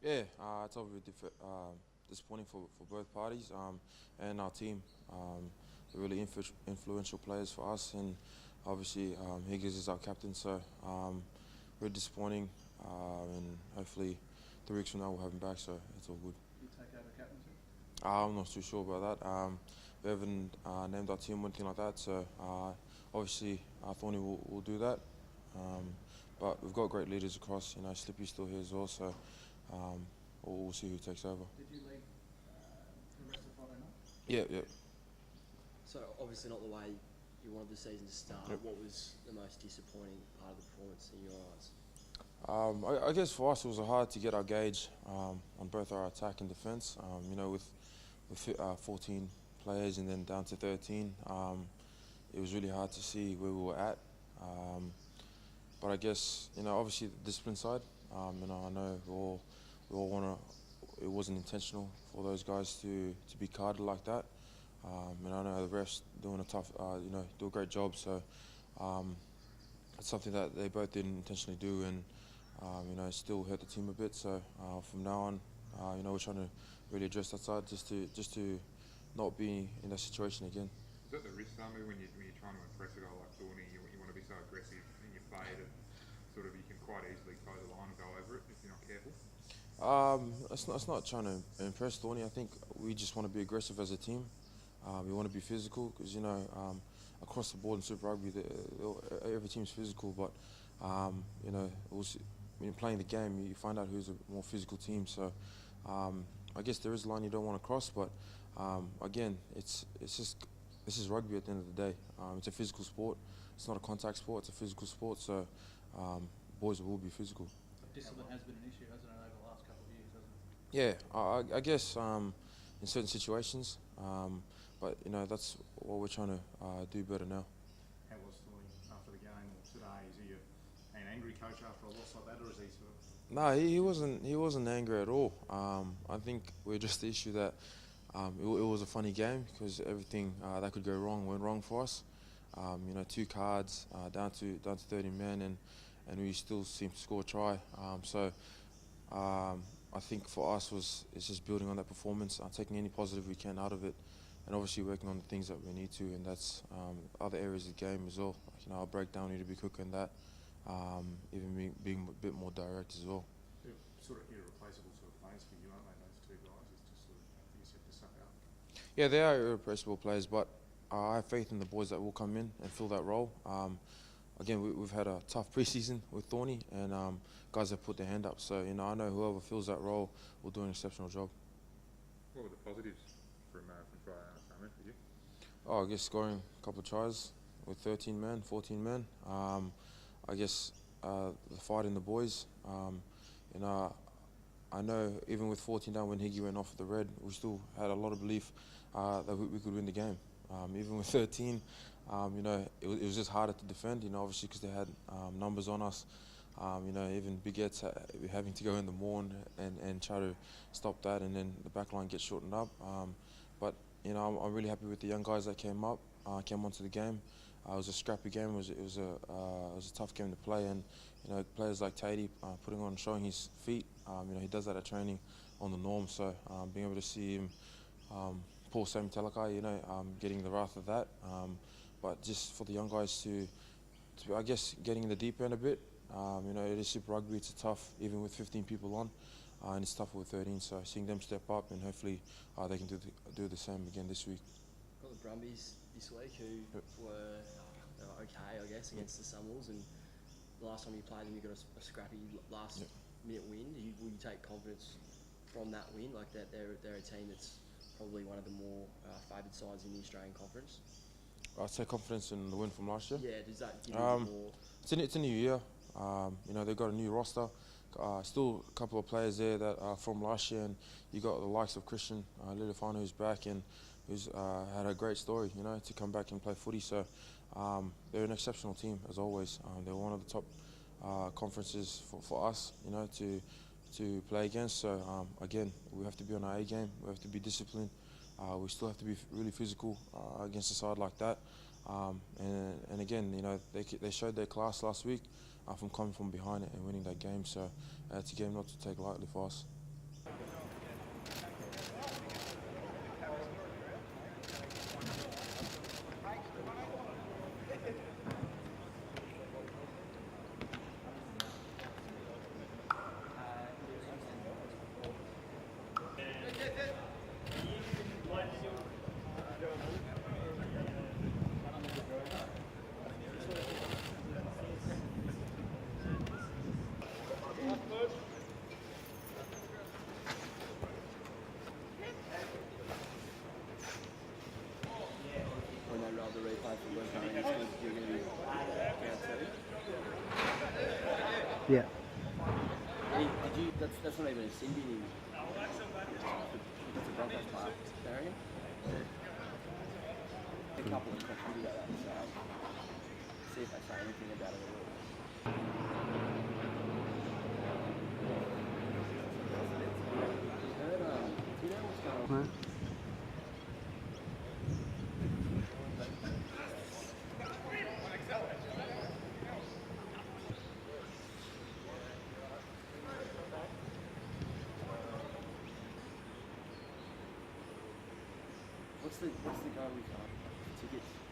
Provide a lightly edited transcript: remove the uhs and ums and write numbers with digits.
Yeah, it's obviously disappointing for both parties and our team. They're really influential players for us, and obviously Higgins is our captain, so really disappointing. And hopefully 3 weeks from now we'll have him back, so it's all good. You take over captaincy? I'm not too sure about that. We haven't named our team or anything like that, so obviously Thorny will do that. Um, but we've got great leaders across. Slippy's still here as well, so um, we'll see who takes over. Did you lead the rest of Friday night? Yeah, yeah. So obviously not the way you wanted the season to start. Yep. What was the most disappointing part of the performance in your eyes? I guess for us it was hard to get our gauge on both our attack and defence. With 14 players and then down to 13, it was really hard to see where we were at. But I guess obviously the discipline side. I know we all want to. It wasn't intentional for those guys to be carded like that. And I know the refs doing a tough, do a great job. So um, it's something that they both didn't intentionally do, and it still hurt the team a bit. So from now on, we're trying to really address that side just to not be in that situation again. Is that the risk, Samu, when you're trying to impress a guy like Thorny, you want to be so aggressive in your play that sort of you can quite easily toe the line and go over it if you're not careful? It's not trying to impress Thorny. I think we just want to be aggressive as a team. We want to be physical because across the board in Super Rugby, every team's physical. But when you're playing the game, you find out who's a more physical team. So I guess there is a line you don't want to cross. But again, this is rugby at the end of the day. It's a physical sport. It's not a contact sport. It's a physical sport. So boys will be physical. Discipline has been an issue, hasn't it, over the last couple of years, hasn't it? Yeah, I guess in certain situations, but that's what we're trying to do better now. How was Thorny after the game today? Is he an angry coach after a loss like that, or is he sort of? No, he wasn't. He wasn't angry at all. I think we're just the issue that it was a funny game because everything that could go wrong went wrong for us. 2 cards down to 30 men, and we still seem to score a try. I think for us it's just building on that performance, taking any positive we can out of it, and obviously working on the things that we need to, and that's other areas of the game as well. Our breakdown need to be quicker than that, even being a bit more direct as well. They're sort of irreplaceable sort of players for you, aren't they? Those two guys. It's just sort of you set this up out. Yeah, they are irreplaceable players, but I have faith in the boys that will come in and fill that role. Again, we've had a tough preseason with Thorny, and guys have put their hand up. So I know whoever fills that role will do an exceptional job. What were the positives from Friday night, Samu, for you? Oh, I guess scoring a couple of tries with 13 men, 14 men. I guess the fight in the boys. I know even with 14 down when Higgy went off the red, we still had a lot of belief that we could win the game. Even with 13, it was just harder to defend, obviously because they had numbers on us. Even Big Ed's having to go in the maul and try to stop that, and then the back line gets shortened up. But I'm really happy with the young guys that came onto the game. It was a scrappy game. It was a tough game to play, and players like Tatey showing his feet. He does that at training on the norm. So being able to see him, Paul Sami Talakai, getting the wrath of that. But just for the young guys to I guess getting in the deep end a bit. It is Super Rugby. It's tough, even with 15 people on, and it's tougher with 13. So seeing them step up, and hopefully they can do the same again this week. Got the Brumbies this week, who were okay, I guess, against the Sunwolves, and the last time you played them, you got a scrappy last minute win. Will you take confidence from that win? Like that, they're a team that's probably one of the more favoured sides in the Australian Conference. I'd take confidence in the win from last year. Yeah, does that give you more? It's a new year. They've got a new roster. Still a couple of players there that are from last year, and you got the likes of Christian Lilifano who's back and who's had a great story, to come back and play footy. So they're an exceptional team as always. They're one of the top conferences for us, to play against. So again, we have to be on our A game. We have to be disciplined. We still have to be really physical against a side like that. And again, they showed their class last week from coming from behind it and winning that game. So it's a game not to take lightly for us. Yeah. Did you? That's not even a sin bin. That's a Broncos player. Bury him. A couple of questions about that. So see if they say anything about it at all. Do you know what's going on? Right. What's the going with tickets?